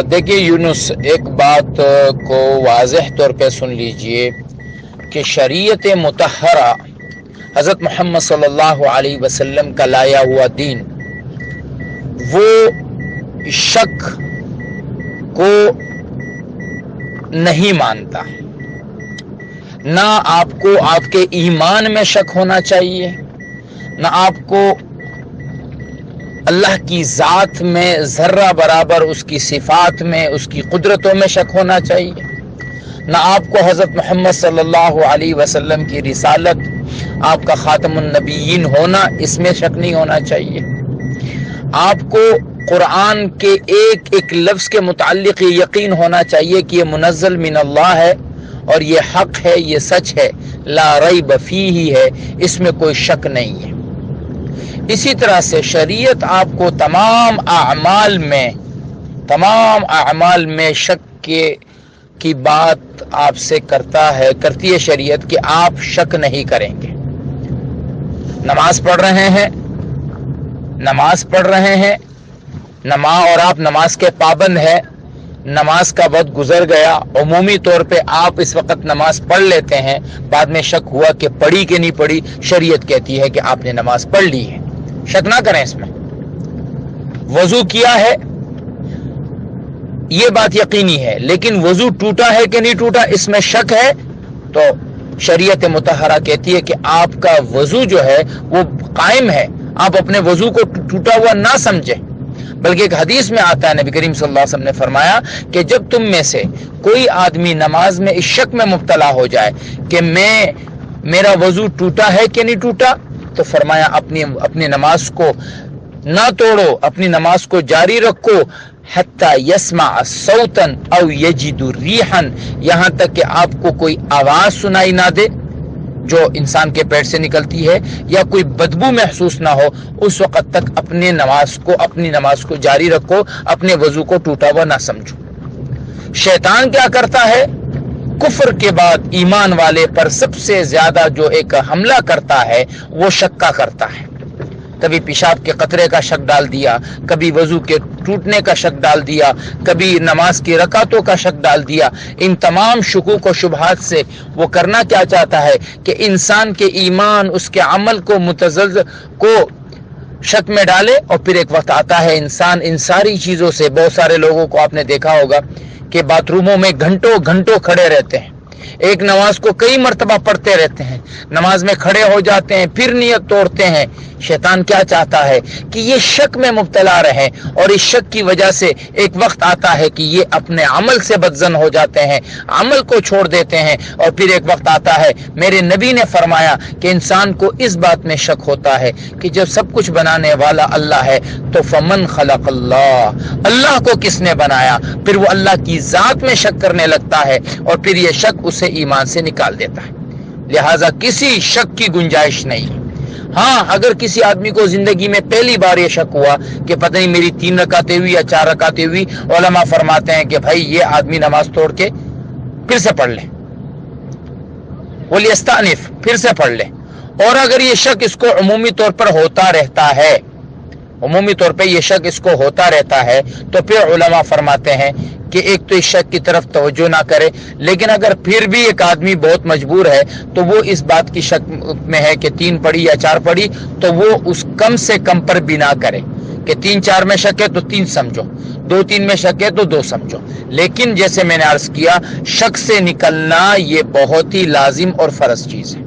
देखिए यूनुस, एक बात को वाज़ेह तौर पे सुन लीजिए कि शरीयत मुतहरा हज़रत मोहम्मद सल्लल्लाहु अलैहि वसल्लम का लाया हुआ दीन वो शक को नहीं मानता। ना आपको आपके ईमान में शक होना चाहिए, ना आपको अल्लाह की ज़ात में ज़र्रा बराबर उसकी सिफ़ात में, उसकी कुदरतों में शक होना चाहिए, ना आपको हज़रत मोहम्मद सल्लल्लाहु अलैहि वसल्लम की रिसालत, आपका ख़ातमुन नबिय्यीन होना, इसमें शक नहीं होना चाहिए। आपको कुरान के एक एक लफ्ज़ के मुताल्लिक़ ये यकीन होना चाहिए कि ये मुनज़्ज़ल मिन अल्लाह है और ये हक़ है, ये सच है, ला रैब फ़ीही है, इसमें कोई शक नहीं है। इसी तरह से शरीयत आपको तमाम अमाल में शक की बात आपसे करती है शरीयत कि आप शक नहीं करेंगे। नमाज पढ़ रहे हैं और आप नमाज के पाबंद हैं, नमाज का वक्त गुजर गया, उमूमी तौर पे आप इस वक्त नमाज पढ़ लेते हैं, बाद में शक हुआ कि पढ़ी कि नहीं पढ़ी, शरीयत कहती है कि आपने नमाज पढ़ ली है, शक ना करें इसमें। वजू किया है ये बात यकीनी है, लेकिन वजू टूटा है कि नहीं टूटा इसमें शक है, तो शरीयत मुतहरा कहती है कि आपका वजू जो है वो कायम है, आप अपने वजू को टूटा हुआ ना समझें। बल्कि एक हदीस में आता है, नबी करीम सल्लल्लाहु अलैहि वसल्लम ने फरमाया कि जब तुम में से कोई आदमी नमाज में इस शक में मुब्तला हो जाए कि मेरा वजू टूटा है कि नहीं टूटा, तो फरमाया अपनी नमाज को ना तोड़ो, अपनी नमाज को जारी रखो, हत्ता यस्मा सौतन औ यजिदु रीहन, यहाँ तक कि आपको कोई आवाज सुनाई ना दे जो इंसान के पेट से निकलती है, या कोई बदबू महसूस ना हो, उस वक्त तक अपनी नमाज को जारी रखो, अपने वजू को टूटा हुआ ना समझो। शैतान क्या करता है, कुफ्र के बाद ईमान वाले पर सबसे ज्यादा जो एक हमला करता है वो शक का करता है। कभी पेशाब के कतरे का शक डाल दिया, कभी वजू के टूटने का शक डाल दिया, कभी नमाज की रकातों का शक डाल दिया। इन तमाम शकूक और शुबहात से वो करना क्या चाहता है कि इंसान के ईमान, उसके अमल को मुतज़्ज़ल को शक में डाले, और फिर एक वक्त आता है इंसान इन सारी चीजों से, बहुत सारे लोगों को आपने देखा होगा कि बाथरूमों में घंटों घंटों खड़े रहते हैं, एक नमाज को कई मर्तबा पढ़ते रहते हैं, नमाज में खड़े हो जाते हैं, फिर नियत तोड़ते हैं। शैतान क्या चाहता है कि ये शक में मुब्तला रहे, और इस शक की वजह से एक वक्त आता है कि ये अपने अमल से बदजन हो जाते हैं, अमल को छोड़ देते हैं, और फिर एक वक्त आता है, मेरे नबी ने फरमाया कि इंसान को इस बात में शक होता है कि जब सब कुछ बनाने वाला अल्लाह है तो फमन खलक़ल्लाह, अल्लाह को किसने बनाया, फिर वो अल्लाह की जात में शक करने लगता है, और फिर ये शक उसे ईमान से निकाल देता है। लिहाजा किसी शक की गुंजाइश नहीं। हाँ, अगर किसी आदमी को जिंदगी में पहली बार ये शक हुआ कि पता नहीं मेरी 3 रकातें हुई या 4 रकातें हुई, उलमा फरमाते हैं कि भाई ये आदमी नमाज तोड़ के फिर से पढ़ ले, वलियस्तानिफ, फिर से पढ़ ले। और अगर ये शक इसको उमूमी तौर पर होता रहता है, उमूमी तौर पे ये शक इसको होता रहता है, तो फिर उलमा फरमाते हैं कि एक तो इस शक की तरफ तवज्जो ना करे, लेकिन अगर फिर भी एक आदमी बहुत मजबूर है तो वो इस बात की शक में है कि 3 पढ़ी या 4 पढ़ी, तो वो उस कम से कम पर भी ना करे कि 3-4 में शक है तो 3 समझो, 2-3 में शक है तो 2 समझो। लेकिन जैसे मैंने अर्ज किया, शक से निकलना ये बहुत ही लाजिम और फर्ज चीज है।